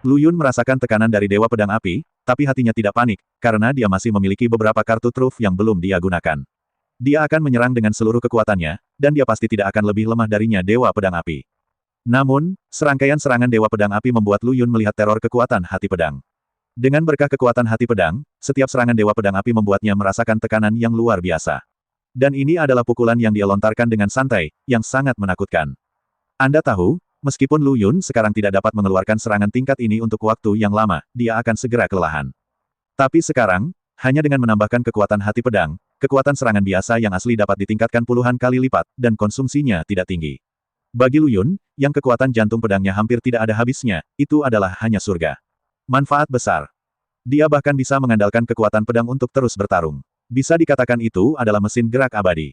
Lu Yun merasakan tekanan dari Dewa Pedang Api, tapi hatinya tidak panik, karena dia masih memiliki beberapa kartu truf yang belum dia gunakan. Dia akan menyerang dengan seluruh kekuatannya, dan dia pasti tidak akan lebih lemah darinya Dewa Pedang Api. Namun, serangkaian serangan Dewa Pedang Api membuat Lu Yun melihat teror kekuatan hati pedang. Dengan berkah kekuatan hati pedang, setiap serangan Dewa Pedang Api membuatnya merasakan tekanan yang luar biasa. Dan ini adalah pukulan yang dia lontarkan dengan santai, yang sangat menakutkan. Anda tahu, meskipun Lu Yun sekarang tidak dapat mengeluarkan serangan tingkat ini untuk waktu yang lama, dia akan segera kelelahan. Tapi sekarang, hanya dengan menambahkan kekuatan hati pedang, kekuatan serangan biasa yang asli dapat ditingkatkan puluhan kali lipat, dan konsumsinya tidak tinggi. Bagi Lu Yun, yang kekuatan jantung pedangnya hampir tidak ada habisnya, itu adalah hanya surga. Manfaat besar. Dia bahkan bisa mengandalkan kekuatan pedang untuk terus bertarung. Bisa dikatakan itu adalah mesin gerak abadi.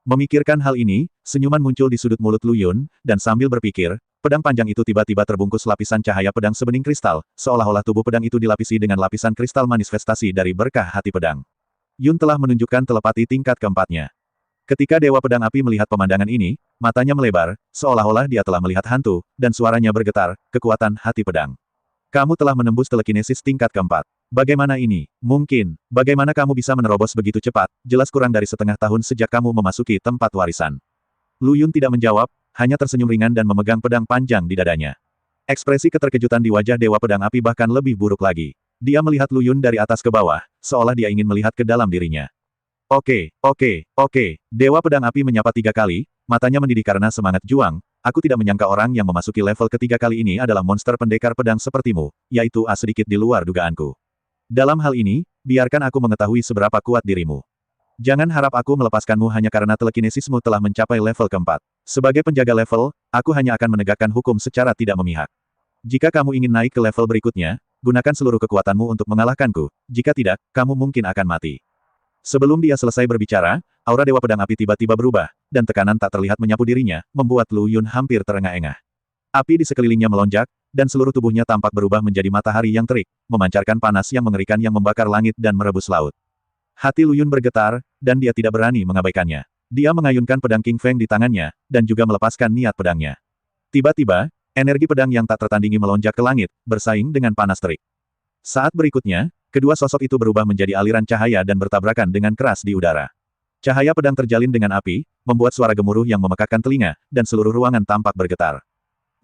Memikirkan hal ini, senyuman muncul di sudut mulut Lu Yun, dan sambil berpikir, pedang panjang itu tiba-tiba terbungkus lapisan cahaya pedang sebening kristal, seolah-olah tubuh pedang itu dilapisi dengan lapisan kristal manifestasi dari berkah hati pedang. Yun telah menunjukkan telepati tingkat keempatnya. Ketika Dewa Pedang Api melihat pemandangan ini, matanya melebar, seolah-olah dia telah melihat hantu, dan suaranya bergetar, kekuatan hati pedang. Kamu telah menembus telekinesis tingkat keempat. Bagaimana ini? Mungkin. Bagaimana kamu bisa menerobos begitu cepat? Jelas kurang dari setengah tahun sejak kamu memasuki tempat warisan. Lu Yun tidak menjawab, hanya tersenyum ringan dan memegang pedang panjang di dadanya. Ekspresi keterkejutan di wajah Dewa Pedang Api bahkan lebih buruk lagi. Dia melihat Lu Yun dari atas ke bawah, seolah dia ingin melihat ke dalam dirinya. Oke. Dewa Pedang Api menyapa 3 kali, matanya mendidih karena semangat juang. Aku tidak menyangka orang yang memasuki level ketiga kali ini adalah monster pendekar pedang sepertimu, yaitu sedikit di luar dugaanku. Dalam hal ini, biarkan aku mengetahui seberapa kuat dirimu. Jangan harap aku melepaskanmu hanya karena telekinesismu telah mencapai level keempat. Sebagai penjaga level, aku hanya akan menegakkan hukum secara tidak memihak. Jika kamu ingin naik ke level berikutnya, gunakan seluruh kekuatanmu untuk mengalahkanku, jika tidak, kamu mungkin akan mati. Sebelum dia selesai berbicara, aura Dewa Pedang Api tiba-tiba berubah, dan tekanan tak terlihat menyapu dirinya, membuat Lu Yun hampir terengah-engah. Api di sekelilingnya melonjak, dan seluruh tubuhnya tampak berubah menjadi matahari yang terik, memancarkan panas yang mengerikan yang membakar langit dan merebus laut. Hati Lu Yun bergetar, dan dia tidak berani mengabaikannya. Dia mengayunkan pedang King Feng di tangannya, dan juga melepaskan niat pedangnya. Tiba-tiba, energi pedang yang tak tertandingi melonjak ke langit, bersaing dengan panas terik. Saat berikutnya, kedua sosok itu berubah menjadi aliran cahaya dan bertabrakan dengan keras di udara. Cahaya pedang terjalin dengan api, membuat suara gemuruh yang memekakkan telinga, dan seluruh ruangan tampak bergetar.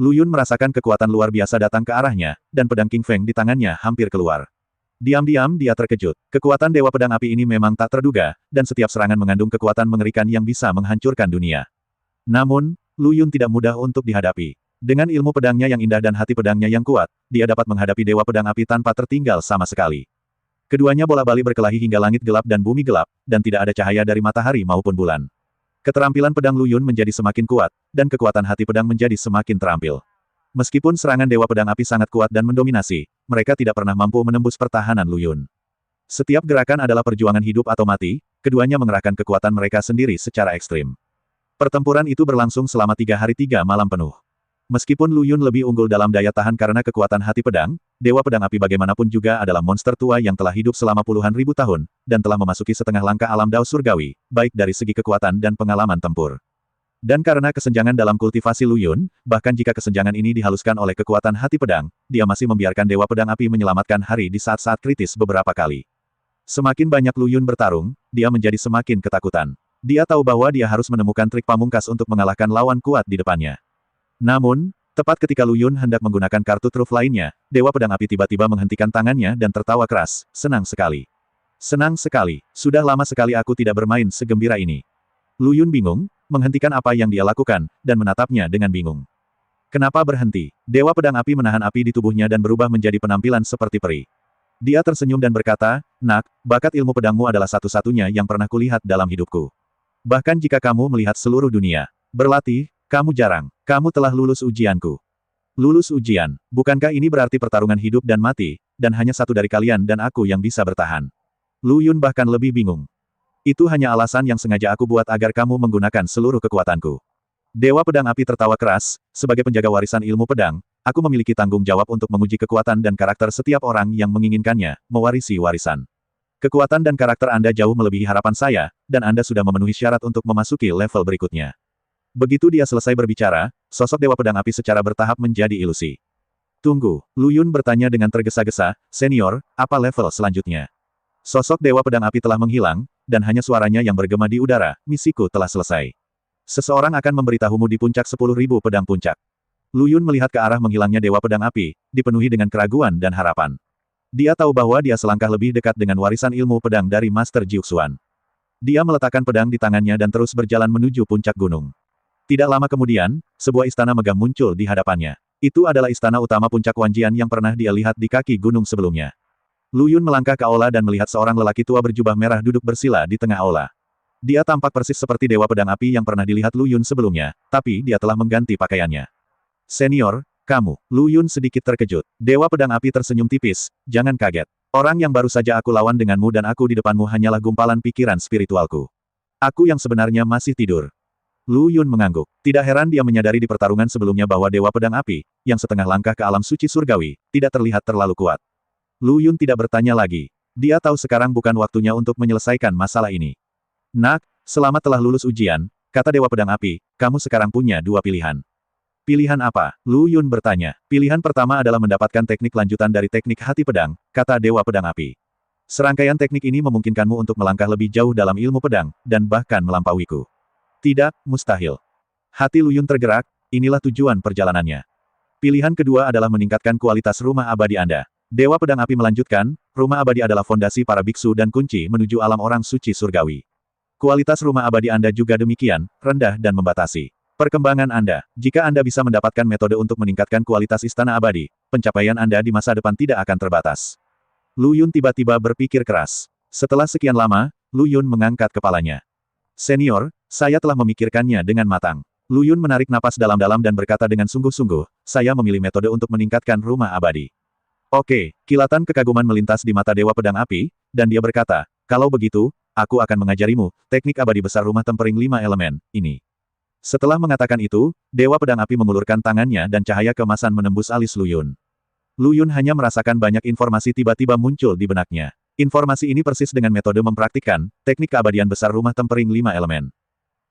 Lu Yun merasakan kekuatan luar biasa datang ke arahnya, dan pedang King Feng di tangannya hampir keluar. Diam-diam dia terkejut. Kekuatan Dewa Pedang Api ini memang tak terduga, dan setiap serangan mengandung kekuatan mengerikan yang bisa menghancurkan dunia. Namun, Lu Yun tidak mudah untuk dihadapi. Dengan ilmu pedangnya yang indah dan hati pedangnya yang kuat, dia dapat menghadapi Dewa Pedang Api tanpa tertinggal sama sekali. Keduanya bola-bali berkelahi hingga langit gelap dan bumi gelap, dan tidak ada cahaya dari matahari maupun bulan. Keterampilan pedang Lu Yun menjadi semakin kuat, dan kekuatan hati pedang menjadi semakin terampil. Meskipun serangan Dewa Pedang Api sangat kuat dan mendominasi, mereka tidak pernah mampu menembus pertahanan Lu Yun. Setiap gerakan adalah perjuangan hidup atau mati, keduanya mengerahkan kekuatan mereka sendiri secara ekstrim. Pertempuran itu berlangsung selama 3 hari 3 malam penuh. Meskipun Lu Yun lebih unggul dalam daya tahan karena kekuatan hati pedang, Dewa Pedang Api bagaimanapun juga adalah monster tua yang telah hidup selama puluhan ribu tahun, dan telah memasuki setengah langkah alam Dao Surgawi, baik dari segi kekuatan dan pengalaman tempur. Dan karena kesenjangan dalam kultivasi Lu Yun, bahkan jika kesenjangan ini dihaluskan oleh kekuatan hati pedang, dia masih membiarkan Dewa Pedang Api menyelamatkan hari di saat-saat kritis beberapa kali. Semakin banyak Lu Yun bertarung, dia menjadi semakin ketakutan. Dia tahu bahwa dia harus menemukan trik pamungkas untuk mengalahkan lawan kuat di depannya. Namun, tepat ketika Lu Yun hendak menggunakan kartu truf lainnya, Dewa Pedang Api tiba-tiba menghentikan tangannya dan tertawa keras, senang sekali. Senang sekali, sudah lama sekali aku tidak bermain segembira ini. Lu Yun bingung, menghentikan apa yang dia lakukan, dan menatapnya dengan bingung. Kenapa berhenti? Dewa Pedang Api menahan api di tubuhnya dan berubah menjadi penampilan seperti peri. Dia tersenyum dan berkata, "Nak, bakat ilmu pedangmu adalah satu-satunya yang pernah kulihat dalam hidupku. Bahkan jika kamu melihat seluruh dunia berlatih, kamu jarang. Kamu telah lulus ujianku." Lulus ujian. Bukankah ini berarti pertarungan hidup dan mati, dan hanya satu dari kalian dan aku yang bisa bertahan? Lu Yun bahkan lebih bingung. Itu hanya alasan yang sengaja aku buat agar kamu menggunakan seluruh kekuatanku. Dewa Pedang Api tertawa keras, sebagai penjaga warisan ilmu pedang, aku memiliki tanggung jawab untuk menguji kekuatan dan karakter setiap orang yang menginginkannya, mewarisi warisan. Kekuatan dan karakter Anda jauh melebihi harapan saya, dan Anda sudah memenuhi syarat untuk memasuki level berikutnya. Begitu dia selesai berbicara, sosok Dewa Pedang Api secara bertahap menjadi ilusi. Tunggu, Lu Yun bertanya dengan tergesa-gesa, senior, apa level selanjutnya? Sosok Dewa Pedang Api telah menghilang, dan hanya suaranya yang bergema di udara, misiku telah selesai. Seseorang akan memberitahumu di puncak 10.000 pedang puncak. Lu Yun melihat ke arah menghilangnya Dewa Pedang Api, dipenuhi dengan keraguan dan harapan. Dia tahu bahwa dia selangkah lebih dekat dengan warisan ilmu pedang dari Master Jiuxuan. Dia meletakkan pedang di tangannya dan terus berjalan menuju puncak gunung. Tidak lama kemudian, sebuah istana megah muncul di hadapannya. Itu adalah istana utama puncak Wanjian yang pernah dia lihat di kaki gunung sebelumnya. Lu Yun melangkah ke aula dan melihat seorang lelaki tua berjubah merah duduk bersila di tengah aula. Dia tampak persis seperti Dewa Pedang Api yang pernah dilihat Lu Yun sebelumnya, tapi dia telah mengganti pakaiannya. Senior, kamu. Lu Yun sedikit terkejut. Dewa Pedang Api tersenyum tipis, jangan kaget. Orang yang baru saja aku lawan denganmu dan aku di depanmu hanyalah gumpalan pikiran spiritualku. Aku yang sebenarnya masih tidur. Lu Yun mengangguk. Tidak heran dia menyadari di pertarungan sebelumnya bahwa Dewa Pedang Api, yang setengah langkah ke alam suci surgawi, tidak terlihat terlalu kuat. Lu Yun tidak bertanya lagi. Dia tahu sekarang bukan waktunya untuk menyelesaikan masalah ini. Nak, selama telah lulus ujian, kata Dewa Pedang Api, kamu sekarang punya dua pilihan. Pilihan apa? Lu Yun bertanya. Pilihan pertama adalah mendapatkan teknik lanjutan dari teknik hati pedang, kata Dewa Pedang Api. Serangkaian teknik ini memungkinkanmu untuk melangkah lebih jauh dalam ilmu pedang, dan bahkan melampauiku. Tidak, mustahil. Hati Lu Yun tergerak, inilah tujuan perjalanannya. Pilihan kedua adalah meningkatkan kualitas rumah abadi Anda. Dewa Pedang Api melanjutkan, rumah abadi adalah fondasi para biksu dan kunci menuju alam orang suci surgawi. Kualitas rumah abadi Anda juga demikian, rendah dan membatasi. Perkembangan Anda, jika Anda bisa mendapatkan metode untuk meningkatkan kualitas istana abadi, pencapaian Anda di masa depan tidak akan terbatas. Lu Yun tiba-tiba berpikir keras. Setelah sekian lama, Lu Yun mengangkat kepalanya. Senior, saya telah memikirkannya dengan matang. Lu Yun menarik napas dalam-dalam dan berkata dengan sungguh-sungguh, saya memilih metode untuk meningkatkan rumah abadi. Oke, kilatan kekaguman melintas di mata Dewa Pedang Api, dan dia berkata, kalau begitu, aku akan mengajarimu, teknik abadi besar rumah tempering 5 elemen, ini. Setelah mengatakan itu, Dewa Pedang Api mengulurkan tangannya dan cahaya keemasan menembus alis Lu Yun. Lu Yun hanya merasakan banyak informasi tiba-tiba muncul di benaknya. Informasi ini persis dengan metode mempraktikkan, teknik keabadian besar rumah tempering 5 elemen.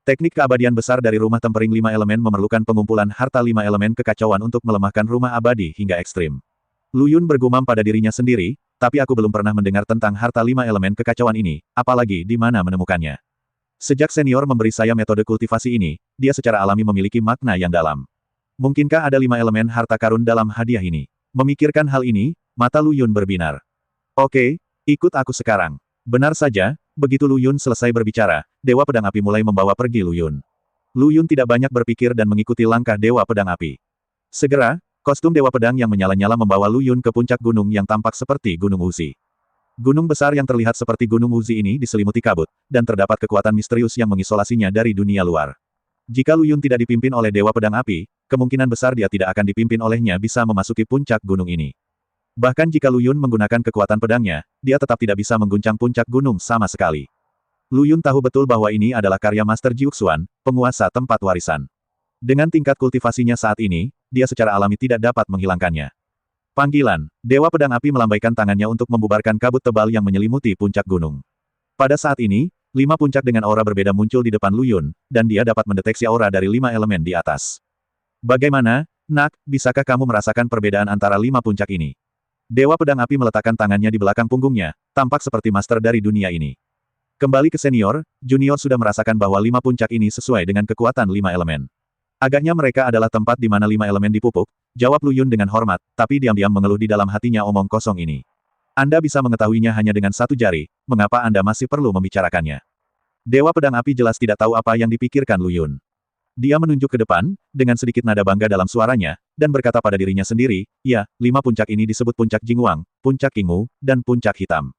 Teknik keabadian besar dari rumah tempering 5 elemen memerlukan pengumpulan harta 5 elemen kekacauan untuk melemahkan rumah abadi hingga ekstrim. Lu Yun bergumam pada dirinya sendiri, tapi aku belum pernah mendengar tentang harta 5 elemen kekacauan ini, apalagi di mana menemukannya. Sejak senior memberi saya metode kultivasi ini, dia secara alami memiliki makna yang dalam. Mungkinkah ada 5 elemen harta karun dalam hadiah ini? Memikirkan hal ini, mata Lu Yun berbinar. Oke, ikut aku sekarang. Benar saja, begitu Lu Yun selesai berbicara, Dewa Pedang Api mulai membawa pergi Lu Yun. Lu Yun tidak banyak berpikir dan mengikuti langkah Dewa Pedang Api. Segera, kostum Dewa Pedang yang menyala-nyala membawa Lu Yun ke puncak gunung yang tampak seperti Gunung Uzi. Gunung besar yang terlihat seperti Gunung Uzi ini diselimuti kabut, dan terdapat kekuatan misterius yang mengisolasinya dari dunia luar. Jika Lu Yun tidak dipimpin oleh Dewa Pedang Api, kemungkinan besar dia tidak akan dipimpin olehnya bisa memasuki puncak gunung ini. Bahkan jika Lu Yun menggunakan kekuatan pedangnya, dia tetap tidak bisa mengguncang puncak gunung sama sekali. Lu Yun tahu betul bahwa ini adalah karya Master Jiuxuan, penguasa tempat warisan. Dengan tingkat kultivasinya saat ini, dia secara alami tidak dapat menghilangkannya. Panggilan, Dewa Pedang Api melambaikan tangannya untuk membubarkan kabut tebal yang menyelimuti puncak gunung. Pada saat ini, 5 puncak dengan aura berbeda muncul di depan Lu Yun, dan dia dapat mendeteksi aura dari 5 elemen di atas. Bagaimana, nak, bisakah kamu merasakan perbedaan antara 5 puncak ini? Dewa Pedang Api meletakkan tangannya di belakang punggungnya, tampak seperti master dari dunia ini. Kembali ke senior, junior sudah merasakan bahwa 5 puncak ini sesuai dengan kekuatan 5 elemen. Agaknya mereka adalah tempat di mana 5 elemen dipupuk, jawab Lu Yun dengan hormat, tapi diam-diam mengeluh di dalam hatinya omong kosong ini. Anda bisa mengetahuinya hanya dengan 1 jari, mengapa Anda masih perlu membicarakannya? Dewa Pedang Api jelas tidak tahu apa yang dipikirkan Lu Yun. Dia menunjuk ke depan, dengan sedikit nada bangga dalam suaranya, dan berkata pada dirinya sendiri, ya, 5 puncak ini disebut puncak Jingwang, puncak Qingwu, dan puncak hitam.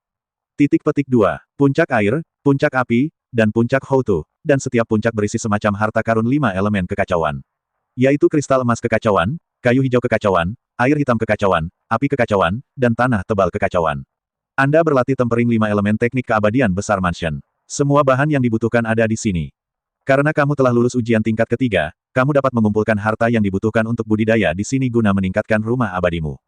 Titik petik 2, puncak air, puncak api, dan puncak Houtu, dan setiap puncak berisi semacam harta karun 5 elemen kekacauan. Yaitu kristal emas kekacauan, kayu hijau kekacauan, air hitam kekacauan, api kekacauan, dan tanah tebal kekacauan. Anda berlatih tempering 5 elemen teknik keabadian besar Mansion. Semua bahan yang dibutuhkan ada di sini. Karena kamu telah lulus ujian tingkat ketiga, kamu dapat mengumpulkan harta yang dibutuhkan untuk budidaya di sini guna meningkatkan rumah abadimu.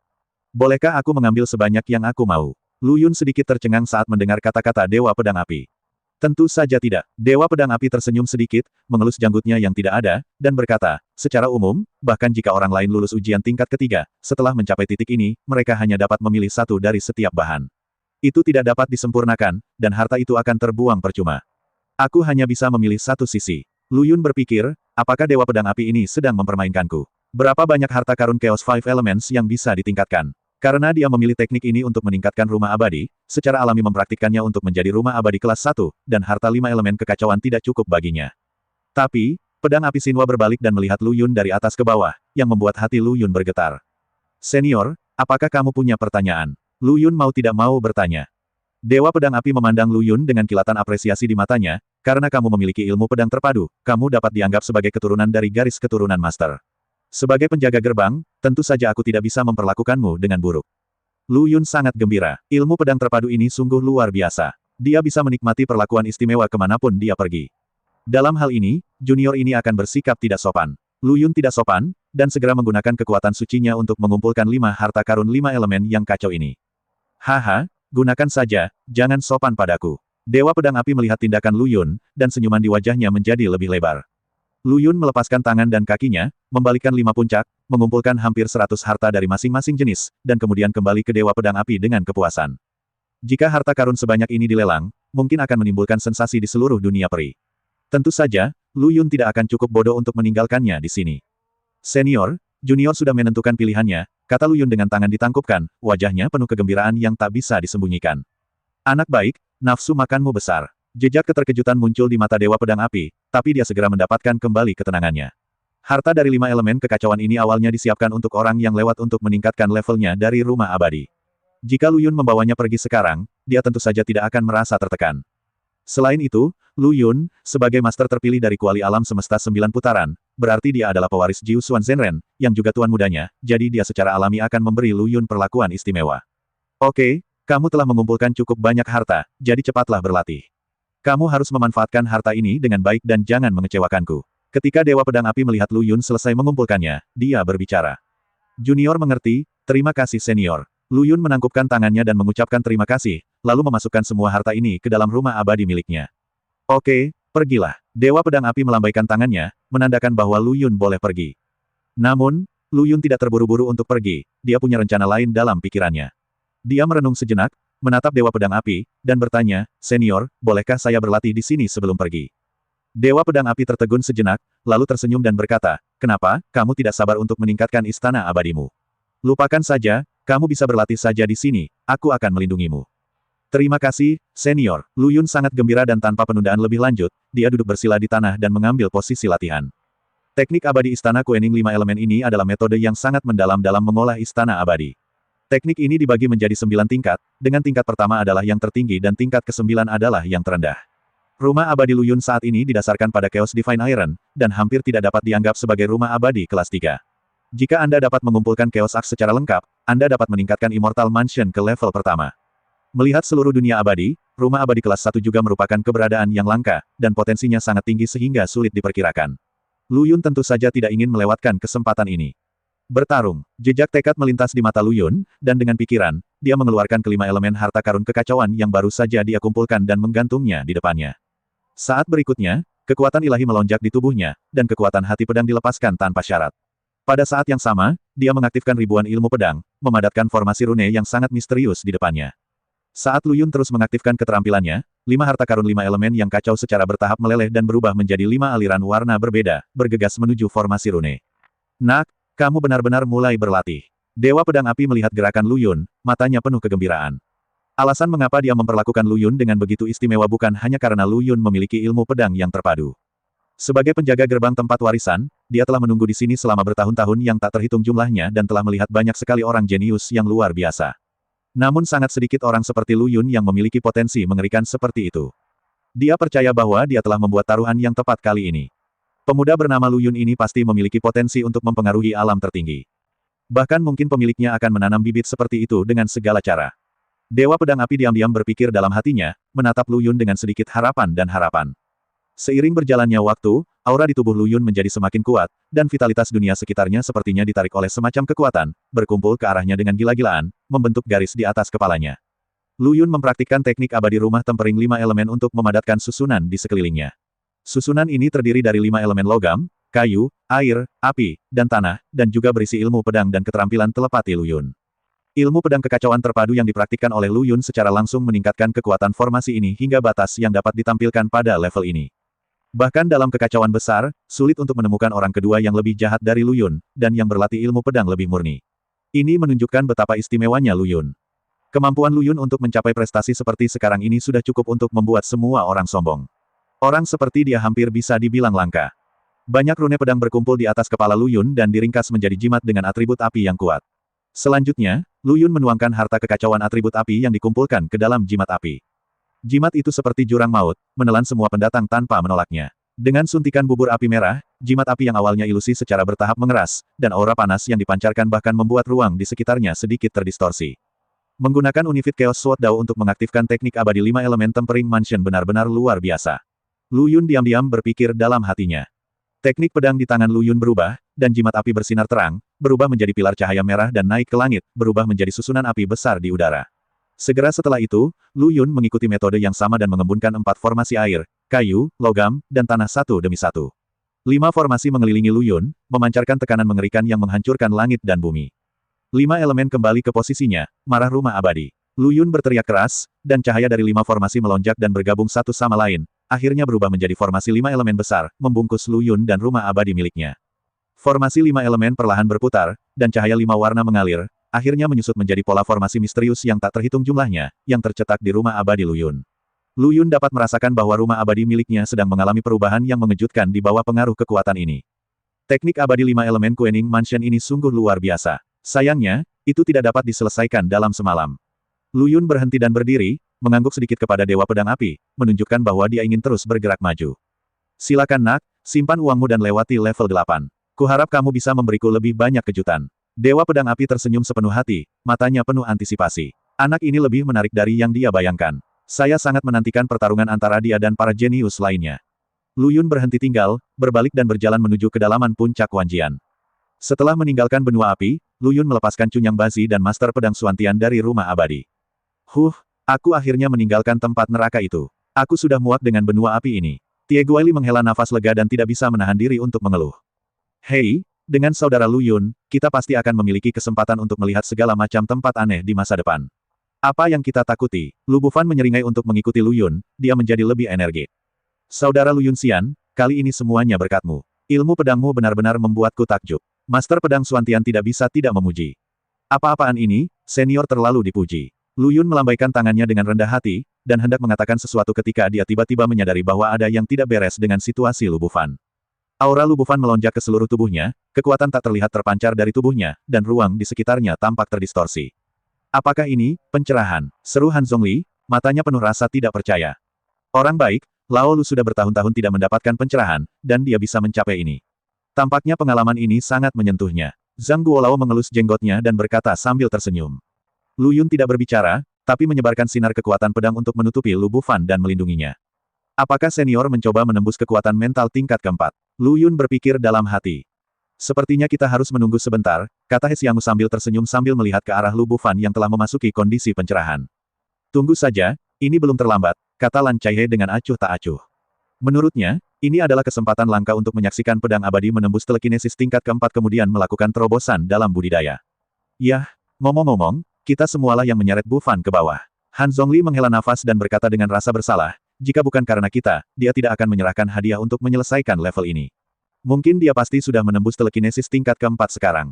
Bolehkah aku mengambil sebanyak yang aku mau? Lu Yun sedikit tercengang saat mendengar kata-kata Dewa Pedang Api. Tentu saja tidak. Dewa Pedang Api tersenyum sedikit, mengelus janggutnya yang tidak ada, dan berkata, secara umum, bahkan jika orang lain lulus ujian tingkat ketiga, setelah mencapai titik ini, mereka hanya dapat memilih satu dari setiap bahan. Itu tidak dapat disempurnakan, dan harta itu akan terbuang percuma. Aku hanya bisa memilih satu sisi. Lu Yun berpikir, apakah Dewa Pedang Api ini sedang mempermainkanku? Berapa banyak harta karun Chaos Five Elements yang bisa ditingkatkan? Karena dia memilih teknik ini untuk meningkatkan rumah abadi, secara alami mempraktikkannya untuk menjadi rumah abadi kelas 1, dan harta 5 elemen kekacauan tidak cukup baginya. Tapi, pedang api Xinhua berbalik dan melihat Lu Yun dari atas ke bawah, yang membuat hati Lu Yun bergetar. Senior, apakah kamu punya pertanyaan? Lu Yun mau tidak mau bertanya. Dewa Pedang Api memandang Lu Yun dengan kilatan apresiasi di matanya, karena kamu memiliki ilmu pedang terpadu, kamu dapat dianggap sebagai keturunan dari garis keturunan master. Sebagai penjaga gerbang, tentu saja aku tidak bisa memperlakukanmu dengan buruk. Lu Yun sangat gembira. Ilmu pedang terpadu ini sungguh luar biasa. Dia bisa menikmati perlakuan istimewa kemanapun dia pergi. Dalam hal ini, junior ini akan bersikap tidak sopan. Lu Yun tidak sopan, dan segera menggunakan kekuatan sucinya untuk mengumpulkan 5 harta karun 5 elemen yang kacau ini. Haha, gunakan saja, jangan sopan padaku. Dewa Pedang Api melihat tindakan Lu Yun, dan senyuman di wajahnya menjadi lebih lebar. Lu Yun melepaskan tangan dan kakinya, membalikkan 5 puncak, mengumpulkan hampir 100 harta dari masing-masing jenis, dan kemudian kembali ke Dewa Pedang Api dengan kepuasan. Jika harta karun sebanyak ini dilelang, mungkin akan menimbulkan sensasi di seluruh dunia peri. Tentu saja, Lu Yun tidak akan cukup bodoh untuk meninggalkannya di sini. Senior, junior sudah menentukan pilihannya, kata Lu Yun dengan tangan ditangkupkan, wajahnya penuh kegembiraan yang tak bisa disembunyikan. Anak baik, nafsu makanmu besar. Jejak keterkejutan muncul di mata Dewa Pedang Api, tapi dia segera mendapatkan kembali ketenangannya. Harta dari 5 elemen kekacauan ini awalnya disiapkan untuk orang yang lewat untuk meningkatkan levelnya dari rumah abadi. Jika Lu Yun membawanya pergi sekarang, dia tentu saja tidak akan merasa tertekan. Selain itu, Lu Yun, sebagai master terpilih dari kuali alam semesta 9 putaran, berarti dia adalah pewaris Jiu Xuan Zhenren, yang juga tuan mudanya, jadi dia secara alami akan memberi Lu Yun perlakuan istimewa. Oke, kamu telah mengumpulkan cukup banyak harta, jadi cepatlah berlatih. Kamu harus memanfaatkan harta ini dengan baik dan jangan mengecewakanku. Ketika Dewa Pedang Api melihat Lu Yun selesai mengumpulkannya, dia berbicara. Junior mengerti, terima kasih senior. Lu Yun menangkupkan tangannya dan mengucapkan terima kasih, lalu memasukkan semua harta ini ke dalam rumah abadi miliknya. Oke, pergilah. Dewa Pedang Api melambaikan tangannya, menandakan bahwa Lu Yun boleh pergi. Namun, Lu Yun tidak terburu-buru untuk pergi, dia punya rencana lain dalam pikirannya. Dia merenung sejenak, menatap Dewa Pedang Api, dan bertanya, Senior, bolehkah saya berlatih di sini sebelum pergi? Dewa Pedang Api tertegun sejenak, lalu tersenyum dan berkata, kenapa, kamu tidak sabar untuk meningkatkan istana abadimu? Lupakan saja, kamu bisa berlatih saja di sini, aku akan melindungimu. Terima kasih, Senior. Lu Yun sangat gembira dan tanpa penundaan lebih lanjut, dia duduk bersila di tanah dan mengambil posisi latihan. Teknik abadi istana Kuening 5 elemen ini adalah metode yang sangat mendalam dalam mengolah istana abadi. Teknik ini dibagi menjadi 9 tingkat, dengan tingkat pertama adalah yang tertinggi dan tingkat ke-9 adalah yang terendah. Rumah abadi Lu Yun saat ini didasarkan pada Chaos Divine Iron, dan hampir tidak dapat dianggap sebagai rumah abadi kelas 3. Jika Anda dapat mengumpulkan Chaos Axe secara lengkap, Anda dapat meningkatkan Immortal Mansion ke level pertama. Melihat seluruh dunia abadi, rumah abadi kelas 1 juga merupakan keberadaan yang langka, dan potensinya sangat tinggi sehingga sulit diperkirakan. Lu Yun tentu saja tidak ingin melewatkan kesempatan ini. Bertarung. Jejak tekad melintas di mata Lu Yun, dan dengan pikiran, dia mengeluarkan kelima elemen harta karun kekacauan yang baru saja dia kumpulkan dan menggantungnya di depannya. Saat berikutnya, kekuatan ilahi melonjak di tubuhnya, dan kekuatan hati pedang dilepaskan tanpa syarat. Pada saat yang sama, dia mengaktifkan ribuan ilmu pedang, memadatkan formasi rune yang sangat misterius di depannya. Saat Lu Yun terus mengaktifkan keterampilannya, 5 harta karun 5 elemen yang kacau secara bertahap meleleh dan berubah menjadi 5 aliran warna berbeda, bergegas menuju formasi rune. Nak, kamu benar-benar mulai berlatih. Dewa Pedang Api melihat gerakan Lu Yun, matanya penuh kegembiraan. Alasan mengapa dia memperlakukan Lu Yun dengan begitu istimewa bukan hanya karena Lu Yun memiliki ilmu pedang yang terpadu. Sebagai penjaga gerbang tempat warisan, dia telah menunggu di sini selama bertahun-tahun yang tak terhitung jumlahnya dan telah melihat banyak sekali orang jenius yang luar biasa. Namun sangat sedikit orang seperti Lu Yun yang memiliki potensi mengerikan seperti itu. Dia percaya bahwa dia telah membuat taruhan yang tepat kali ini. Pemuda bernama Lu Yun ini pasti memiliki potensi untuk mempengaruhi alam tertinggi. Bahkan mungkin pemiliknya akan menanam bibit seperti itu dengan segala cara. Dewa Pedang Api diam-diam berpikir dalam hatinya, menatap Lu Yun dengan sedikit harapan dan harapan. Seiring berjalannya waktu, aura di tubuh Lu Yun menjadi semakin kuat, dan vitalitas dunia sekitarnya sepertinya ditarik oleh semacam kekuatan, berkumpul ke arahnya dengan gila-gilaan, membentuk garis di atas kepalanya. Lu Yun mempraktikkan teknik abadi rumah tempering 5 elemen untuk memadatkan susunan di sekelilingnya. Susunan ini terdiri dari 5 elemen logam, kayu, air, api, dan tanah, dan juga berisi ilmu pedang dan keterampilan telepati Lu Yun. Ilmu pedang kekacauan terpadu yang dipraktikkan oleh Lu Yun secara langsung meningkatkan kekuatan formasi ini hingga batas yang dapat ditampilkan pada level ini. Bahkan dalam kekacauan besar, sulit untuk menemukan orang kedua yang lebih jahat dari Lu Yun, dan yang berlatih ilmu pedang lebih murni. Ini menunjukkan betapa istimewanya Lu Yun. Kemampuan Lu Yun untuk mencapai prestasi seperti sekarang ini sudah cukup untuk membuat semua orang sombong. Orang seperti dia hampir bisa dibilang langka. Banyak rune pedang berkumpul di atas kepala Lu Yun dan diringkas menjadi jimat dengan atribut api yang kuat. Selanjutnya, Lu Yun menuangkan harta kekacauan atribut api yang dikumpulkan ke dalam jimat api. Jimat itu seperti jurang maut, menelan semua pendatang tanpa menolaknya. Dengan suntikan bubur api merah, jimat api yang awalnya ilusi secara bertahap mengeras, dan aura panas yang dipancarkan bahkan membuat ruang di sekitarnya sedikit terdistorsi. Menggunakan Unifit Chaos Sword Dao untuk mengaktifkan teknik abadi 5 elemen Tempering Mansion benar-benar luar biasa. Lu Yun diam-diam berpikir dalam hatinya. Teknik pedang di tangan Lu Yun berubah, dan jimat api bersinar terang, berubah menjadi pilar cahaya merah dan naik ke langit, berubah menjadi susunan api besar di udara. Segera setelah itu, Lu Yun mengikuti metode yang sama dan mengembunkan 4 formasi air, kayu, logam, dan tanah satu demi satu. 5 formasi mengelilingi Lu Yun, memancarkan tekanan mengerikan yang menghancurkan langit dan bumi. 5 elemen kembali ke posisinya, marah rumah abadi. Lu Yun berteriak keras, dan cahaya dari 5 formasi melonjak dan bergabung satu sama lain, akhirnya berubah menjadi formasi 5 elemen besar, membungkus Lu Yun dan rumah abadi miliknya. Formasi 5 elemen perlahan berputar, dan cahaya 5 warna mengalir, akhirnya menyusut menjadi pola formasi misterius yang tak terhitung jumlahnya, yang tercetak di rumah abadi Lu Yun. Lu Yun dapat merasakan bahwa rumah abadi miliknya sedang mengalami perubahan yang mengejutkan di bawah pengaruh kekuatan ini. Teknik abadi 5 elemen Quening Mansion ini sungguh luar biasa. Sayangnya, itu tidak dapat diselesaikan dalam semalam. Lu Yun berhenti dan berdiri, mengangguk sedikit kepada Dewa Pedang Api, menunjukkan bahwa dia ingin terus bergerak maju. Silakan nak, simpan uangmu dan lewati level 8. Kuharap kamu bisa memberiku lebih banyak kejutan. Dewa Pedang Api tersenyum sepenuh hati, matanya penuh antisipasi. Anak ini lebih menarik dari yang dia bayangkan. Saya sangat menantikan pertarungan antara dia dan para jenius lainnya. Lu Yun berhenti tinggal, berbalik dan berjalan menuju kedalaman puncak Wanjian. Setelah meninggalkan benua api, Lu Yun melepaskan Cunyang Bazi dan Master Pedang Suantian dari rumah abadi. Aku akhirnya meninggalkan tempat neraka itu. Aku sudah muak dengan benua api ini. Tie Guili menghela nafas lega dan tidak bisa menahan diri untuk mengeluh. Hei, dengan saudara Lu Yun, kita pasti akan memiliki kesempatan untuk melihat segala macam tempat aneh di masa depan. Apa yang kita takuti? Lu Bufan menyeringai untuk mengikuti Lu Yun, dia menjadi lebih energik. Saudara Lu Yun Xian, kali ini semuanya berkatmu. Ilmu pedangmu benar-benar membuatku takjub. Master Pedang Suantian tidak bisa tidak memuji. Apa-apaan ini, senior terlalu dipuji. Lu Yun melambaikan tangannya dengan rendah hati, dan hendak mengatakan sesuatu ketika dia tiba-tiba menyadari bahwa ada yang tidak beres dengan situasi Lu Bufan. Aura Lu Bufan melonjak ke seluruh tubuhnya, kekuatan tak terlihat terpancar dari tubuhnya, dan ruang di sekitarnya tampak terdistorsi. Apakah ini pencerahan? Seru Han Zhongli, matanya penuh rasa tidak percaya. Orang baik, Lao Lu sudah bertahun-tahun tidak mendapatkan pencerahan, dan dia bisa mencapai ini. Tampaknya pengalaman ini sangat menyentuhnya. Zhang Guolao mengelus jenggotnya dan berkata sambil tersenyum. Lu Yun tidak berbicara, tapi menyebarkan sinar kekuatan pedang untuk menutupi Lu Bufan dan melindunginya. Apakah senior mencoba menembus kekuatan mental tingkat keempat? Lu Yun berpikir dalam hati. Sepertinya kita harus menunggu sebentar, kata He Xianggu sambil tersenyum sambil melihat ke arah Lu Bufan yang telah memasuki kondisi pencerahan. Tunggu saja, ini belum terlambat, kata Lan Chaihe dengan acuh tak acuh. Menurutnya, ini adalah kesempatan langka untuk menyaksikan pedang abadi menembus telekinesis tingkat keempat kemudian melakukan terobosan dalam budidaya. Yah, ngomong-ngomong, kita semualah yang menyeret Bufan ke bawah. Han Zhongli menghela nafas dan berkata dengan rasa bersalah, jika bukan karena kita, dia tidak akan menyerahkan hadiah untuk menyelesaikan level ini. Mungkin dia pasti sudah menembus telekinesis tingkat keempat sekarang.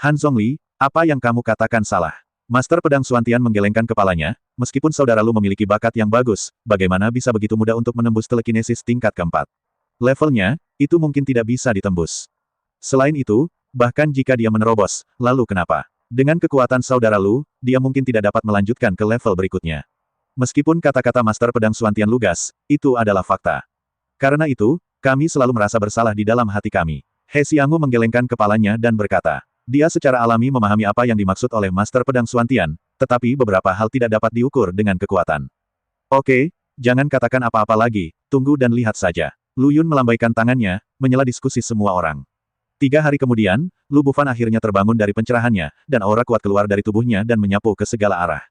Han Zhongli, apa yang kamu katakan salah? Master Pedang Suantian menggelengkan kepalanya, meskipun saudara Lu memiliki bakat yang bagus, bagaimana bisa begitu mudah untuk menembus telekinesis tingkat keempat? Levelnya, itu mungkin tidak bisa ditembus. Selain itu, bahkan jika dia menerobos, lalu kenapa? Dengan kekuatan saudara Lu, dia mungkin tidak dapat melanjutkan ke level berikutnya. Meskipun kata-kata Master Pedang Suantian lugas, itu adalah fakta. Karena itu, kami selalu merasa bersalah di dalam hati kami. He Xianggu menggelengkan kepalanya dan berkata, dia secara alami memahami apa yang dimaksud oleh Master Pedang Suantian, tetapi beberapa hal tidak dapat diukur dengan kekuatan. Oke, jangan katakan apa-apa lagi, tunggu dan lihat saja. Lu Yun melambaikan tangannya, menyela diskusi semua orang. 3 hari kemudian, Lu Bufan akhirnya terbangun dari pencerahannya, dan aura kuat keluar dari tubuhnya dan menyapu ke segala arah.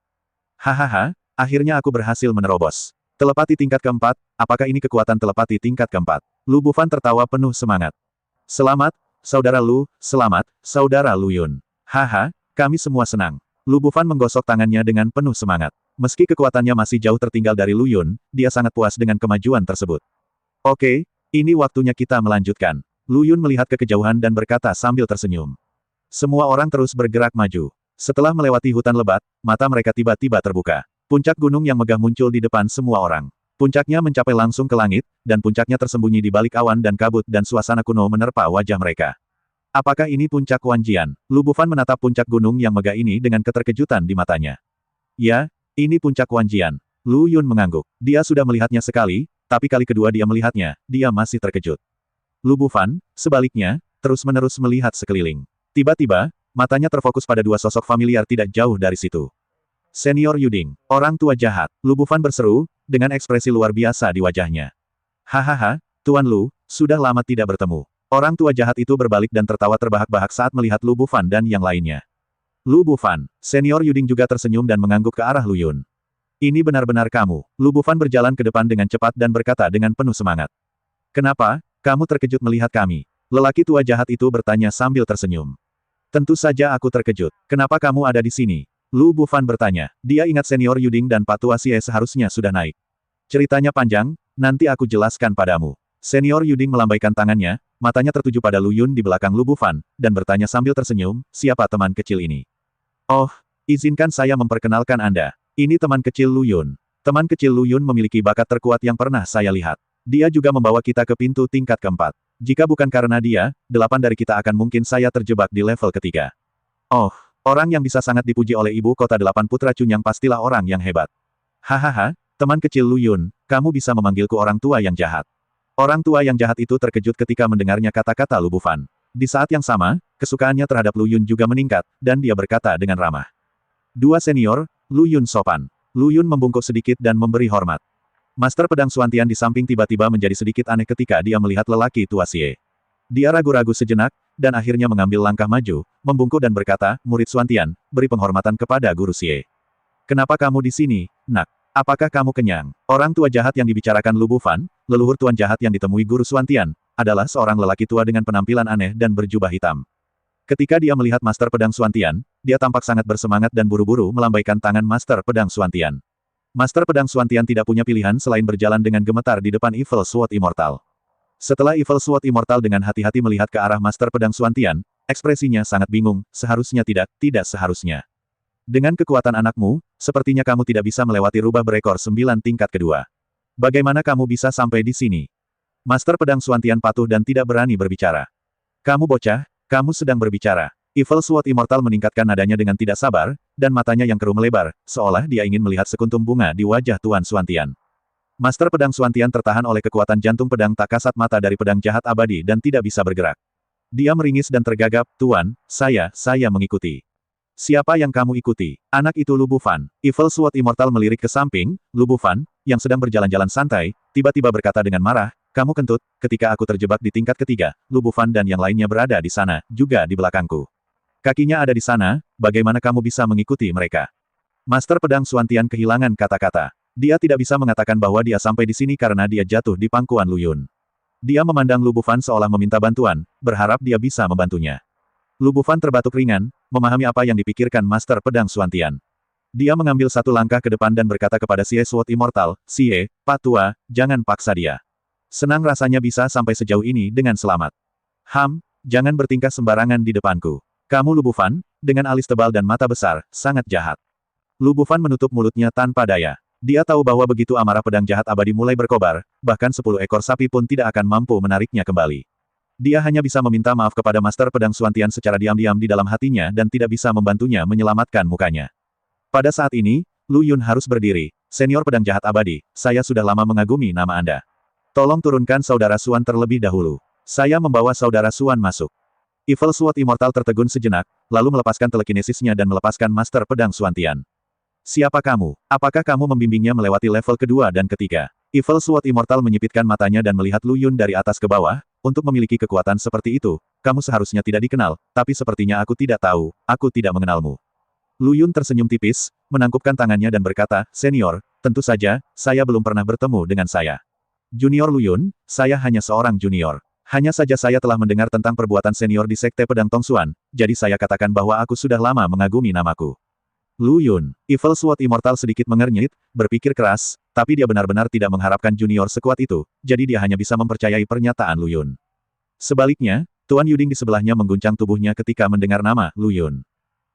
Hahaha, akhirnya aku berhasil menerobos. Telepati tingkat keempat, apakah ini kekuatan telepati tingkat keempat? Lu Bufan tertawa penuh semangat. Selamat, Saudara Lu, selamat, Saudara Lu Yun. Haha, kami semua senang. Lu Bufan menggosok tangannya dengan penuh semangat. Meski kekuatannya masih jauh tertinggal dari Lu Yun, dia sangat puas dengan kemajuan tersebut. Oke, ini waktunya kita melanjutkan. Lu Yun melihat ke kejauhan dan berkata sambil tersenyum. Semua orang terus bergerak maju. Setelah melewati hutan lebat, mata mereka tiba-tiba terbuka. Puncak gunung yang megah muncul di depan semua orang. Puncaknya mencapai langsung ke langit, dan puncaknya tersembunyi di balik awan dan kabut dan suasana kuno menerpa wajah mereka. Apakah ini puncak Wanjian? Lu Bufan menatap puncak gunung yang megah ini dengan keterkejutan di matanya. Ya, ini puncak Wanjian. Lu Yun mengangguk. Dia sudah melihatnya sekali, tapi kali kedua dia melihatnya, dia masih terkejut. Lu Bufan, sebaliknya, terus-menerus melihat sekeliling. Tiba-tiba, matanya terfokus pada dua sosok familiar tidak jauh dari situ. Senior Yuding, orang tua jahat, Lu Bufan berseru, dengan ekspresi luar biasa di wajahnya. Hahaha, Tuan Lu, sudah lama tidak bertemu. Orang tua jahat itu berbalik dan tertawa terbahak-bahak saat melihat Lu Bufan dan yang lainnya. Lu Bufan, Senior Yuding juga tersenyum dan mengangguk ke arah Lu Yun. Ini benar-benar kamu. Lu Bufan berjalan ke depan dengan cepat dan berkata dengan penuh semangat. Kenapa, kamu terkejut melihat kami? Lelaki tua jahat itu bertanya sambil tersenyum. Tentu saja aku terkejut. Kenapa kamu ada di sini? Lu Bufan bertanya. Dia ingat Senior Yuding dan Patua Xie seharusnya sudah naik. Ceritanya panjang, nanti aku jelaskan padamu. Senior Yuding melambaikan tangannya, matanya tertuju pada Lu Yun di belakang Lu Bufan, dan bertanya sambil tersenyum, siapa teman kecil ini? Oh, izinkan saya memperkenalkan Anda. Ini teman kecil Lu Yun. Teman kecil Lu Yun memiliki bakat terkuat yang pernah saya lihat. Dia juga membawa kita ke pintu tingkat keempat. Jika bukan karena dia, 8 dari kita akan mungkin saya terjebak di level ketiga. Oh, orang yang bisa sangat dipuji oleh ibu kota 8 putra Cunyang pastilah orang yang hebat. Hahaha, teman kecil Lu Yun, kamu bisa memanggilku orang tua yang jahat. Orang tua yang jahat itu terkejut ketika mendengarnya kata-kata Lu Bufan. Di saat yang sama, kesukaannya terhadap Lu Yun juga meningkat, dan dia berkata dengan ramah. Dua senior, Lu Yun sopan. Lu Yun membungkuk sedikit dan memberi hormat. Master Pedang Suantian di samping tiba-tiba menjadi sedikit aneh ketika dia melihat lelaki tua Xie. Dia ragu-ragu sejenak, dan akhirnya mengambil langkah maju, membungkuk dan berkata, murid Suantian, beri penghormatan kepada Guru Xie. Kenapa kamu di sini, nak? Apakah kamu kenyang? Orang tua jahat yang dibicarakan Lu Bufan, leluhur tuan jahat yang ditemui Guru Suantian, adalah seorang lelaki tua dengan penampilan aneh dan berjubah hitam. Ketika dia melihat Master Pedang Suantian, dia tampak sangat bersemangat dan buru-buru melambaikan tangan Master Pedang Suantian. Master Pedang Suantian tidak punya pilihan selain berjalan dengan gemetar di depan Evil Sword Immortal. Setelah Evil Sword Immortal dengan hati-hati melihat ke arah Master Pedang Suantian, ekspresinya sangat bingung, seharusnya tidak seharusnya. Dengan kekuatan anakmu, sepertinya kamu tidak bisa melewati rubah berekor 9 tingkat kedua. Bagaimana kamu bisa sampai di sini? Master Pedang Suantian patuh dan tidak berani berbicara. Kamu bocah, kamu sedang berbicara. Evil Sword Immortal meningkatkan nadanya dengan tidak sabar, dan matanya yang keruh melebar, seolah dia ingin melihat sekuntum bunga di wajah Tuan Suantian. Master Pedang Suantian tertahan oleh kekuatan jantung pedang tak kasat mata dari pedang jahat abadi dan tidak bisa bergerak. Dia meringis dan tergagap, Tuan, saya mengikuti. Siapa yang kamu ikuti? Anak itu Lu Bufan. Evil Sword Immortal melirik ke samping, Lu Bufan, yang sedang berjalan-jalan santai, tiba-tiba berkata dengan marah, kamu kentut, ketika aku terjebak di tingkat ketiga, Lu Bufan dan yang lainnya berada di sana, juga di belakangku. Kakinya ada di sana, bagaimana kamu bisa mengikuti mereka? Master Pedang Suantian kehilangan kata-kata. Dia tidak bisa mengatakan bahwa dia sampai di sini karena dia jatuh di pangkuan Lu Yun. Dia memandang Lu Bufan seolah meminta bantuan, berharap dia bisa membantunya. Lu Bufan terbatuk ringan, memahami apa yang dipikirkan Master Pedang Suantian. Dia mengambil satu langkah ke depan dan berkata kepada Xie Sword Immortal, Xie, Pak Tua, jangan paksa dia. Senang rasanya bisa sampai sejauh ini dengan selamat. Jangan bertingkah sembarangan di depanku. Kamu Lu Bufan, dengan alis tebal dan mata besar, sangat jahat. Lu Bufan menutup mulutnya tanpa daya. Dia tahu bahwa begitu amarah pedang jahat abadi mulai berkobar, bahkan 10 ekor sapi pun tidak akan mampu menariknya kembali. Dia hanya bisa meminta maaf kepada Master Pedang Suantian secara diam-diam di dalam hatinya dan tidak bisa membantunya menyelamatkan mukanya. Pada saat ini, Lu Yun harus berdiri. Senior pedang jahat abadi, saya sudah lama mengagumi nama Anda. Tolong turunkan Saudara Suan terlebih dahulu. Saya membawa Saudara Suan masuk. Evil Sword Immortal tertegun sejenak, lalu melepaskan telekinesisnya dan melepaskan Master Pedang Suantian. Siapa kamu? Apakah kamu membimbingnya melewati level kedua dan ketiga? Evil Sword Immortal menyipitkan matanya dan melihat Lu Yun dari atas ke bawah, untuk memiliki kekuatan seperti itu, kamu seharusnya tidak dikenal, tapi sepertinya aku tidak tahu, aku tidak mengenalmu. Lu Yun tersenyum tipis, menangkupkan tangannya dan berkata, Senior, tentu saja, saya belum pernah bertemu dengan saya. Junior Lu Yun, saya hanya seorang junior. Hanya saja saya telah mendengar tentang perbuatan senior di Sekte Pedang Tongsuan, jadi saya katakan bahwa aku sudah lama mengagumi namaku. Lu Yun, Evil Sword Immortal sedikit mengernyit, berpikir keras, tapi dia benar-benar tidak mengharapkan junior sekuat itu, jadi dia hanya bisa mempercayai pernyataan Lu Yun. Sebaliknya, Tuan Yuding di sebelahnya mengguncang tubuhnya ketika mendengar nama Lu Yun.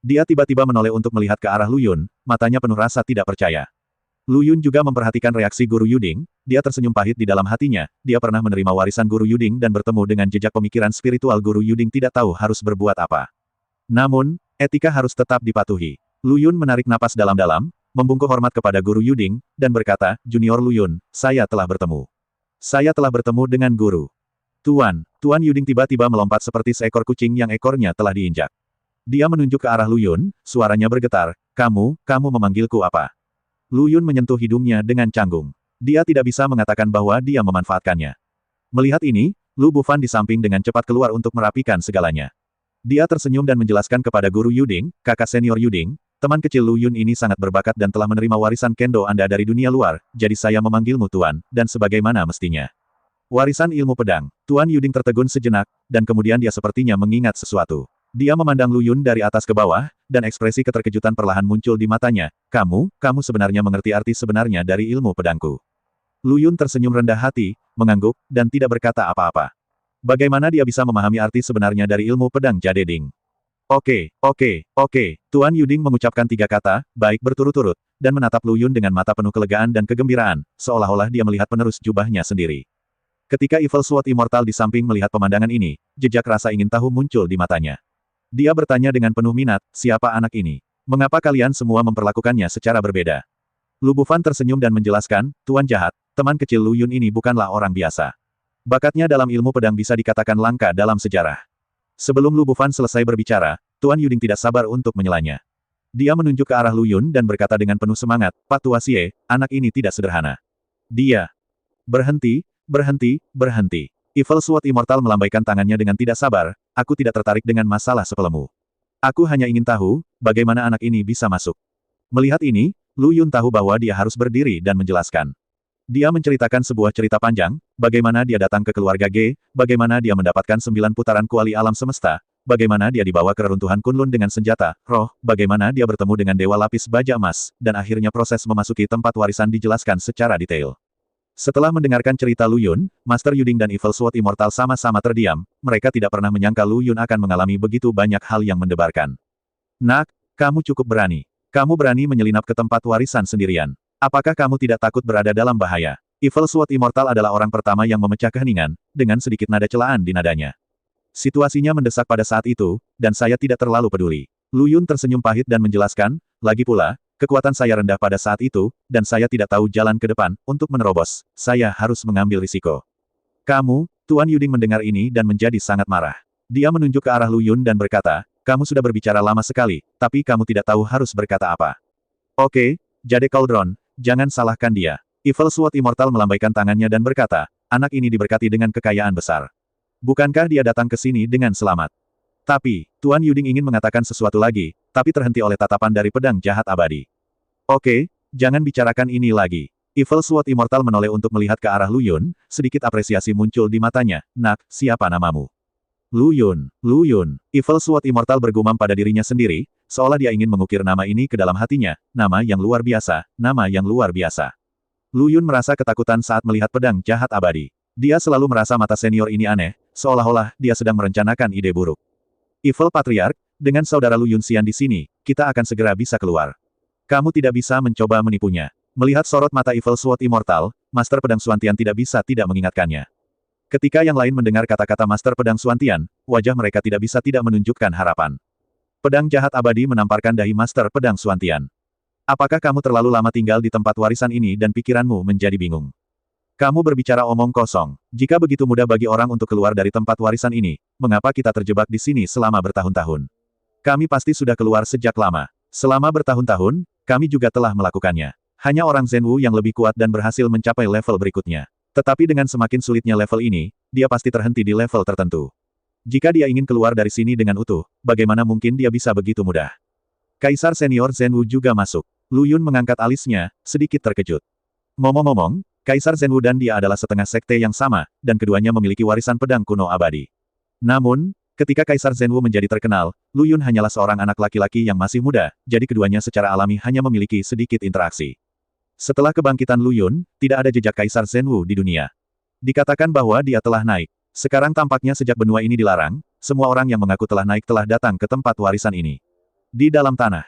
Dia tiba-tiba menoleh untuk melihat ke arah Lu Yun, matanya penuh rasa tidak percaya. Lu Yun juga memperhatikan reaksi Guru Yuding, dia tersenyum pahit di dalam hatinya, dia pernah menerima warisan Guru Yuding dan bertemu dengan jejak pemikiran spiritual Guru Yuding tidak tahu harus berbuat apa. Namun, etika harus tetap dipatuhi. Lu Yun menarik napas dalam-dalam, membungkuk hormat kepada Guru Yuding, dan berkata, Junior Lu Yun, saya telah bertemu. Saya telah bertemu dengan Guru. Tuan Yuding tiba-tiba melompat seperti seekor kucing yang ekornya telah diinjak. Dia menunjuk ke arah Lu Yun, suaranya bergetar, kamu memanggilku apa? Lu Yun menyentuh hidungnya dengan canggung. Dia tidak bisa mengatakan bahwa dia memanfaatkannya. Melihat ini, Lu Bufan di samping dengan cepat keluar untuk merapikan segalanya. Dia tersenyum dan menjelaskan kepada Guru Yuding, kakak senior Yuding, teman kecil Lu Yun ini sangat berbakat dan telah menerima warisan kendo Anda dari dunia luar, jadi saya memanggilmu Tuan, dan sebagaimana mestinya. Warisan ilmu pedang. Tuan Yuding tertegun sejenak, dan kemudian dia sepertinya mengingat sesuatu. Dia memandang Lu Yun dari atas ke bawah, dan ekspresi keterkejutan perlahan muncul di matanya. Kamu sebenarnya mengerti arti sebenarnya dari ilmu pedangku. Lu Yun tersenyum rendah hati, mengangguk, dan tidak berkata apa-apa. Bagaimana dia bisa memahami arti sebenarnya dari ilmu pedang Jadeding? Oke. Tuan Yuding mengucapkan 3 kata, baik berturut-turut, dan menatap Lu Yun dengan mata penuh kelegaan dan kegembiraan, seolah-olah dia melihat penerus jubahnya sendiri. Ketika Evil Sword Immortal di samping melihat pemandangan ini, jejak rasa ingin tahu muncul di matanya. Dia bertanya dengan penuh minat, siapa anak ini? Mengapa kalian semua memperlakukannya secara berbeda? Lu Bufan tersenyum dan menjelaskan, Tuan jahat, teman kecil Lu Yun ini bukanlah orang biasa. Bakatnya dalam ilmu pedang bisa dikatakan langka dalam sejarah. Sebelum Lu Bufan selesai berbicara, Tuan Yuding tidak sabar untuk menyelanya. Dia menunjuk ke arah Lu Yun dan berkata dengan penuh semangat, Pak Tua Xie, anak ini tidak sederhana. Dia berhenti. Evil Sword Immortal melambaikan tangannya dengan tidak sabar, aku tidak tertarik dengan masalah sepelemu. Aku hanya ingin tahu, bagaimana anak ini bisa masuk. Melihat ini, Lu Yun tahu bahwa dia harus berdiri dan menjelaskan. Dia menceritakan sebuah cerita panjang, bagaimana dia datang ke keluarga Ge, bagaimana dia mendapatkan 9 putaran kuali alam semesta, bagaimana dia dibawa ke reruntuhan Kunlun dengan senjata, roh, bagaimana dia bertemu dengan Dewa Lapis Baja Emas, dan akhirnya proses memasuki tempat warisan dijelaskan secara detail. Setelah mendengarkan cerita Lu Yun, Master Yuding dan Evil Sword Immortal sama-sama terdiam, mereka tidak pernah menyangka Lu Yun akan mengalami begitu banyak hal yang mendebarkan. Nak, kamu cukup berani. Kamu berani menyelinap ke tempat warisan sendirian. Apakah kamu tidak takut berada dalam bahaya? Evil Sword Immortal adalah orang pertama yang memecah keheningan, dengan sedikit nada celaan di nadanya. Situasinya mendesak pada saat itu, dan saya tidak terlalu peduli. Lu Yun tersenyum pahit dan menjelaskan, lagi pula, kekuatan saya rendah pada saat itu, dan saya tidak tahu jalan ke depan, untuk menerobos, saya harus mengambil risiko. Tuan Yuding mendengar ini dan menjadi sangat marah. Dia menunjuk ke arah Lu Yun dan berkata, kamu sudah berbicara lama sekali, tapi kamu tidak tahu harus berkata apa. Oke, Jade Cauldron, jangan salahkan dia. Evil Sword Immortal melambaikan tangannya dan berkata, anak ini diberkati dengan kekayaan besar. Bukankah dia datang ke sini dengan selamat? Tapi, Tuan Yuding ingin mengatakan sesuatu lagi, tapi terhenti oleh tatapan dari pedang jahat abadi. Oke, jangan bicarakan ini lagi. Evil Sword Immortal menoleh untuk melihat ke arah Lu Yun, sedikit apresiasi muncul di matanya. Nak, siapa namamu? Lu Yun. Evil Sword Immortal bergumam pada dirinya sendiri, seolah dia ingin mengukir nama ini ke dalam hatinya, nama yang luar biasa. Lu Yun merasa ketakutan saat melihat pedang jahat abadi. Dia selalu merasa mata senior ini aneh, seolah-olah dia sedang merencanakan ide buruk. Evil Patriarch, dengan saudara Lu Yunxian di sini, kita akan segera bisa keluar. Kamu tidak bisa mencoba menipunya. Melihat sorot mata Evil Sword Immortal, Master Pedang Xuantian tidak bisa tidak mengingatkannya. Ketika yang lain mendengar kata-kata Master Pedang Xuantian, wajah mereka tidak bisa tidak menunjukkan harapan. Pedang jahat abadi menamparkan dahi Master Pedang Xuantian. Apakah kamu terlalu lama tinggal di tempat warisan ini dan pikiranmu menjadi bingung? Kamu berbicara omong kosong. Jika begitu mudah bagi orang untuk keluar dari tempat warisan ini, mengapa kita terjebak di sini selama bertahun-tahun? Kami pasti sudah keluar sejak lama. Selama bertahun-tahun, kami juga telah melakukannya. Hanya orang Zenwu yang lebih kuat dan berhasil mencapai level berikutnya. Tetapi dengan semakin sulitnya level ini, dia pasti terhenti di level tertentu. Jika dia ingin keluar dari sini dengan utuh, bagaimana mungkin dia bisa begitu mudah? Kaisar senior Zenwu juga masuk. Lu Yun mengangkat alisnya, sedikit terkejut. Ngomong-ngomong, Kaisar Zhenwu dan dia adalah setengah sekte yang sama, dan keduanya memiliki warisan pedang kuno abadi. Namun, ketika Kaisar Zhenwu menjadi terkenal, Lu Yun hanyalah seorang anak laki-laki yang masih muda, jadi keduanya secara alami hanya memiliki sedikit interaksi. Setelah kebangkitan Lu Yun, tidak ada jejak Kaisar Zhenwu di dunia. Dikatakan bahwa dia telah naik. Sekarang tampaknya sejak benua ini dilarang, semua orang yang mengaku telah naik telah datang ke tempat warisan ini. Di dalam tanah.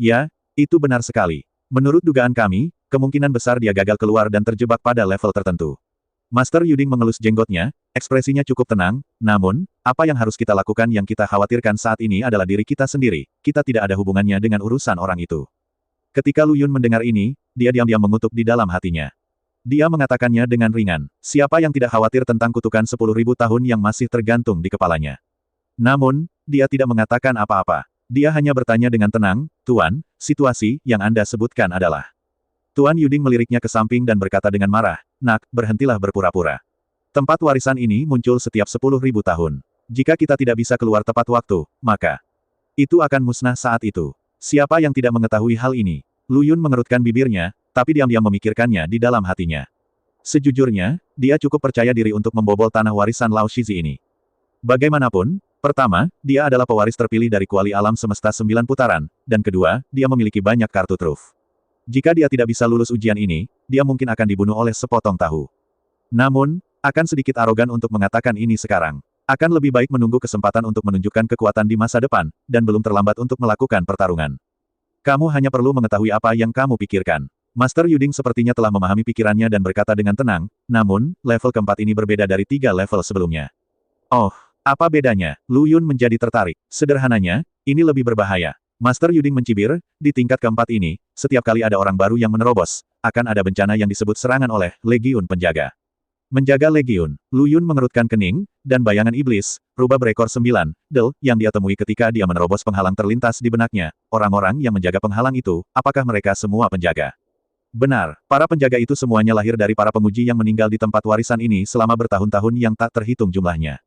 Ya, itu benar sekali. Menurut dugaan kami, kemungkinan besar dia gagal keluar dan terjebak pada level tertentu. Master Yuding mengelus jenggotnya, ekspresinya cukup tenang, namun, apa yang harus kita lakukan yang kita khawatirkan saat ini adalah diri kita sendiri, kita tidak ada hubungannya dengan urusan orang itu. Ketika Lu Yun mendengar ini, dia diam-diam mengutuk di dalam hatinya. Dia mengatakannya dengan ringan, siapa yang tidak khawatir tentang kutukan 10.000 tahun yang masih tergantung di kepalanya. Namun, dia tidak mengatakan apa-apa. Dia hanya bertanya dengan tenang, Tuan, situasi yang Anda sebutkan adalah. Tuan Yuding meliriknya ke samping dan berkata dengan marah, Nak, berhentilah berpura-pura. Tempat warisan ini muncul setiap 10.000 tahun. Jika kita tidak bisa keluar tepat waktu, maka itu akan musnah saat itu. Siapa yang tidak mengetahui hal ini? Lu Yun mengerutkan bibirnya, tapi diam-diam memikirkannya di dalam hatinya. Sejujurnya, dia cukup percaya diri untuk membobol tanah warisan Lao Shizi ini. Bagaimanapun, pertama, dia adalah pewaris terpilih dari kuali alam semesta 9 putaran, dan kedua, dia memiliki banyak kartu truf. Jika dia tidak bisa lulus ujian ini, dia mungkin akan dibunuh oleh sepotong tahu. Namun, akan sedikit arogan untuk mengatakan ini sekarang. Akan lebih baik menunggu kesempatan untuk menunjukkan kekuatan di masa depan, dan belum terlambat untuk melakukan pertarungan. Kamu hanya perlu mengetahui apa yang kamu pikirkan. Master Yuding sepertinya telah memahami pikirannya dan berkata dengan tenang, namun, level keempat ini berbeda dari 3 level sebelumnya. Oh, apa bedanya? Lu Yun menjadi tertarik. Sederhananya, ini lebih berbahaya. Master Yuding mencibir, di tingkat keempat ini, setiap kali ada orang baru yang menerobos, akan ada bencana yang disebut serangan oleh Legiun Penjaga. Menjaga Legiun, Lu Yun mengerutkan kening, dan bayangan iblis, rubah berekor 9, yang dia temui ketika dia menerobos penghalang terlintas di benaknya. Orang-orang yang menjaga penghalang itu, apakah mereka semua penjaga? Benar, para penjaga itu semuanya lahir dari para penguji yang meninggal di tempat warisan ini selama bertahun-tahun yang tak terhitung jumlahnya.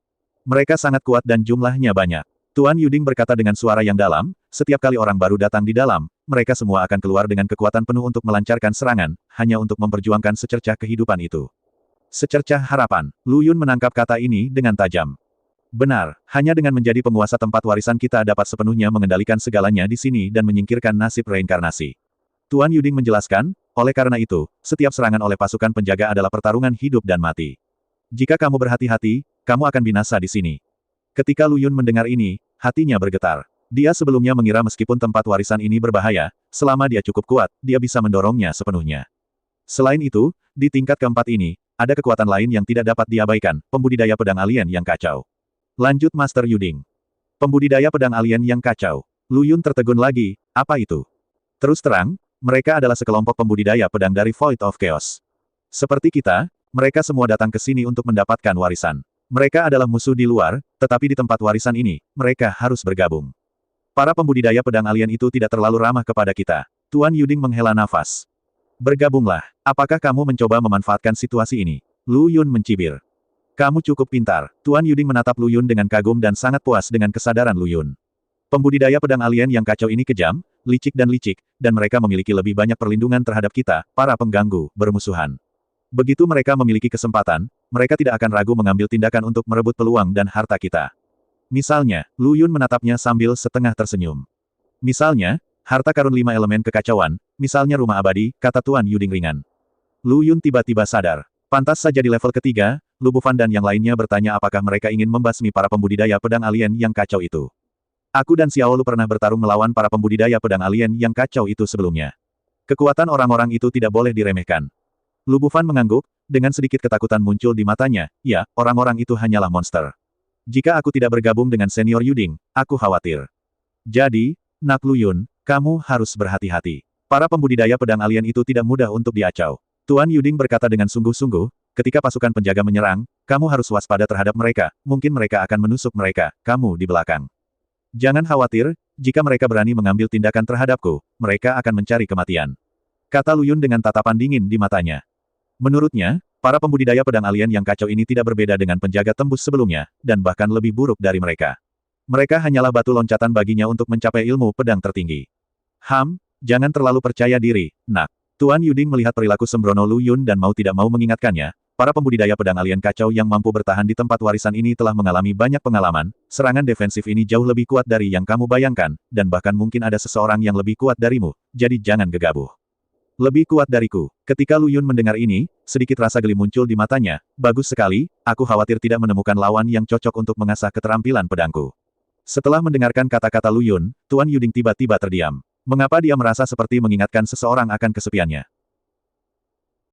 Mereka sangat kuat dan jumlahnya banyak. Tuan Yuding berkata dengan suara yang dalam, setiap kali orang baru datang di dalam, mereka semua akan keluar dengan kekuatan penuh untuk melancarkan serangan, hanya untuk memperjuangkan secercah kehidupan itu. Secercah harapan. Lu Yun menangkap kata ini dengan tajam. Benar, hanya dengan menjadi penguasa tempat warisan kita dapat sepenuhnya mengendalikan segalanya di sini dan menyingkirkan nasib reinkarnasi. Tuan Yuding menjelaskan, oleh karena itu, setiap serangan oleh pasukan penjaga adalah pertarungan hidup dan mati. Jika kamu berhati-hati, kamu akan binasa di sini. Ketika Lu Yun mendengar ini, hatinya bergetar. Dia sebelumnya mengira meskipun tempat warisan ini berbahaya, selama dia cukup kuat, dia bisa mendorongnya sepenuhnya. Selain itu, di tingkat keempat ini, ada kekuatan lain yang tidak dapat diabaikan, pembudidaya pedang alien yang kacau. Lanjut Master Yuding. Pembudidaya pedang alien yang kacau. Lu Yun tertegun lagi, apa itu? Terus terang, mereka adalah sekelompok pembudidaya pedang dari Void of Chaos. Seperti kita, mereka semua datang ke sini untuk mendapatkan warisan. Mereka adalah musuh di luar, tetapi di tempat warisan ini, mereka harus bergabung. Para pembudidaya pedang alien itu tidak terlalu ramah kepada kita. Tuan Yuding menghela nafas. Bergabunglah. Apakah kamu mencoba memanfaatkan situasi ini? Lu Yun mencibir. Kamu cukup pintar. Tuan Yuding menatap Lu Yun dengan kagum dan sangat puas dengan kesadaran Lu Yun. Pembudidaya pedang alien yang kacau ini kejam, licik, dan mereka memiliki lebih banyak perlindungan terhadap kita, para pengganggu, bermusuhan. Begitu mereka memiliki kesempatan, mereka tidak akan ragu mengambil tindakan untuk merebut peluang dan harta kita. Misalnya, Lu Yun menatapnya sambil setengah tersenyum. Misalnya, harta karun 5 elemen kekacauan, misalnya rumah abadi, kata Tuan Yuding ringan. Lu Yun tiba-tiba sadar. Pantas saja di level ketiga, Lu Bufan dan yang lainnya bertanya apakah mereka ingin membasmi para pembudidaya pedang alien yang kacau itu. Aku dan Xiao Lu pernah bertarung melawan para pembudidaya pedang alien yang kacau itu sebelumnya. Kekuatan orang-orang itu tidak boleh diremehkan. Lu Bufan mengangguk, dengan sedikit ketakutan muncul di matanya, ya, orang-orang itu hanyalah monster. Jika aku tidak bergabung dengan Senior Yuding, aku khawatir. Jadi, Nak Lu Yun, kamu harus berhati-hati. Para pembudidaya pedang alien itu tidak mudah untuk diacau. Tuan Yuding berkata dengan sungguh-sungguh, ketika pasukan penjaga menyerang, kamu harus waspada terhadap mereka, mungkin mereka akan menusuk mereka, kamu di belakang. Jangan khawatir, jika mereka berani mengambil tindakan terhadapku, mereka akan mencari kematian. Kata Lu Yun dengan tatapan dingin di matanya. Menurutnya, para pembudidaya pedang alien yang kacau ini tidak berbeda dengan penjaga tembus sebelumnya, dan bahkan lebih buruk dari mereka. Mereka hanyalah batu loncatan baginya untuk mencapai ilmu pedang tertinggi. Jangan terlalu percaya diri, Nak. Tuan Yuding melihat perilaku sembrono Lu Yun dan mau tidak mau mengingatkannya, para pembudidaya pedang alien kacau yang mampu bertahan di tempat warisan ini telah mengalami banyak pengalaman, serangan defensif ini jauh lebih kuat dari yang kamu bayangkan, dan bahkan mungkin ada seseorang yang lebih kuat darimu, jadi jangan gegabah. Lebih kuat dariku. Ketika Lu Yun mendengar ini, sedikit rasa geli muncul di matanya. Bagus sekali, aku khawatir tidak menemukan lawan yang cocok untuk mengasah keterampilan pedangku. Setelah mendengarkan kata-kata Lu Yun, Tuan Yuding tiba-tiba terdiam. Mengapa dia merasa seperti mengingatkan seseorang akan kesepiannya?